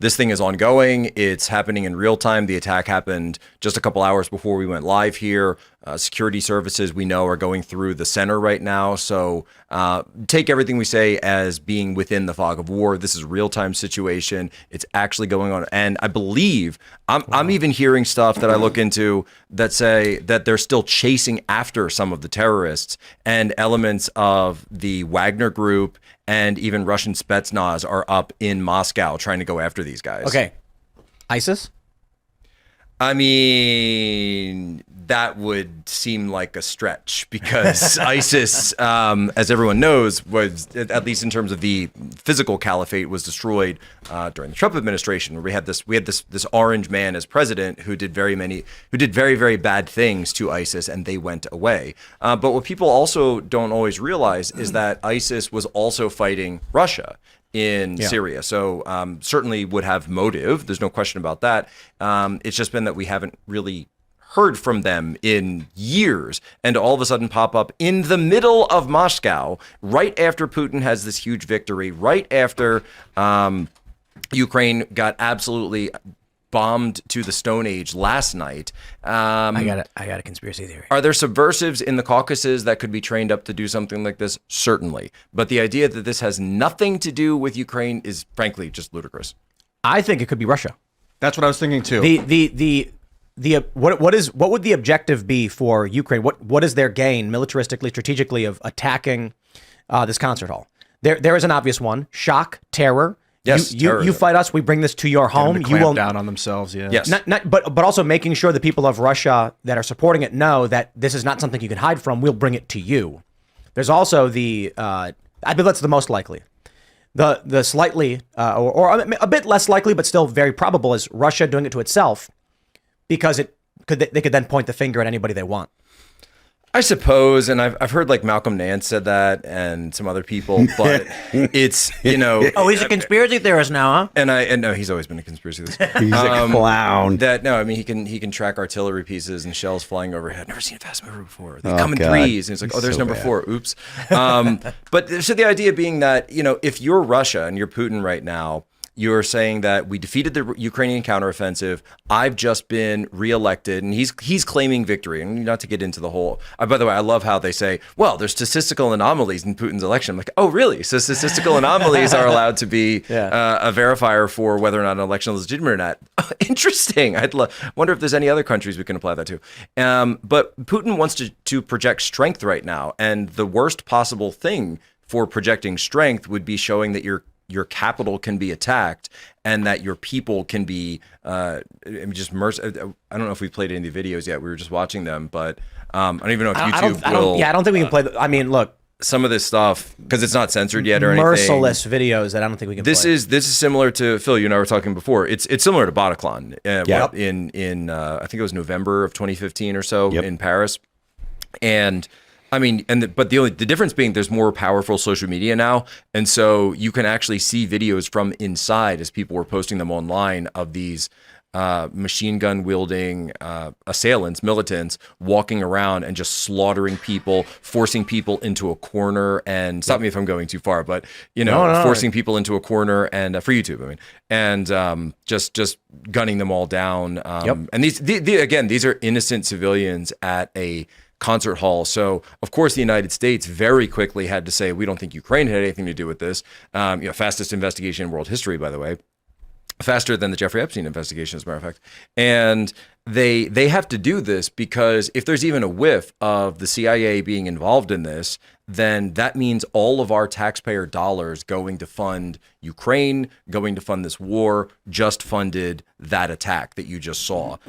this thing is ongoing. It's happening in real time. The attack happened just a couple hours before we went live here. Security services, we know, are going through the center right now. So take everything we say as being within the fog of war. This is a real-time situation. It's actually going on. And I believe, I'm even hearing stuff that I look into that say that they're still chasing after some of the terrorists, and elements of the Wagner group and even Russian Spetsnaz are up in Moscow trying to go after these guys. Okay. ISIS? I mean, that would seem like a stretch, because ISIS, as everyone knows, was, at least in terms of the physical caliphate, was destroyed during the Trump administration, where we had this orange man as president who did very, very bad things to ISIS, and they went away. But what people also don't always realize is that ISIS was also fighting Russia in Syria. So certainly would have motive. There's no question about that. It's just been that we haven't really heard from them in years, and all of a sudden pop up in the middle of Moscow, right after Putin has this huge victory, right after Ukraine got absolutely bombed to the Stone Age last night. I got a conspiracy theory. Are there subversives in the Caucasus that could be trained up to do something like this? Certainly. But the idea that this has nothing to do with Ukraine is frankly just ludicrous. I think it could be Russia. That's what I was thinking too. What would the objective be for Ukraine? What is their gain militaristically, strategically, of attacking this concert hall? There is an obvious one: shock, terror. Yes, you fight us, we bring this to your home. You will down on themselves. Yeah. Yes. But also making sure the people of Russia that are supporting it know that this is not something you can hide from. We'll bring it to you. There's also I believe that's the most likely. The slightly or a bit less likely, but still very probable, is Russia doing it to itself, because they could then point the finger at anybody they want. I suppose, and I've heard like Malcolm Nance said that, and some other people, but it's, Oh, he's a conspiracy theorist now, huh? And no, he's always been a conspiracy theorist. He's a clown. I mean, he can track artillery pieces and shells flying overhead. I've never seen a fast mover before. They come in threes, and it's like, oh, there's number 4. Oops. But so the idea being that, if you're Russia and you're Putin right now, you're saying that we defeated the Ukrainian counteroffensive. I've just been reelected, and he's claiming victory. And not to get into the whole. By the way, I love how they say, "Well, there's statistical anomalies in Putin's election." I'm like, "Oh, really? So statistical anomalies are allowed to be a verifier for whether or not an election is legitimate or not?" Interesting. Wonder if there's any other countries we can apply that to. But Putin wants to project strength right now, and the worst possible thing for projecting strength would be showing that your capital can be attacked, and that your people can be just merciful. I don't know if we've played any of the videos yet. We were just watching them, but I don't even know if YouTube will. I don't think we can play. I mean, look, some of this stuff, because it's not censored yet or anything. Merciless videos that I don't think we can. This play. is similar to Phil. You and I were talking before. It's similar to Bataclan. In I think it was November of 2015 or so in Paris, and. I mean, but the difference being there's more powerful social media now, and so you can actually see videos from inside as people were posting them online of these machine gun wielding assailants, militants, walking around and just slaughtering people, forcing people into a corner. And stop me if I'm going too far, but forcing people into a corner, and for YouTube, I mean, and just gunning them all down. And these are innocent civilians at a concert hall. So, of course, the United States very quickly had to say, we don't think Ukraine had anything to do with this. Fastest investigation in world history, by the way. Faster than the Jeffrey Epstein investigation, as a matter of fact. And they have to do this because if there's even a whiff of the CIA being involved in this, then that means all of our taxpayer dollars going to fund Ukraine, going to fund this war, just funded that attack that you just saw.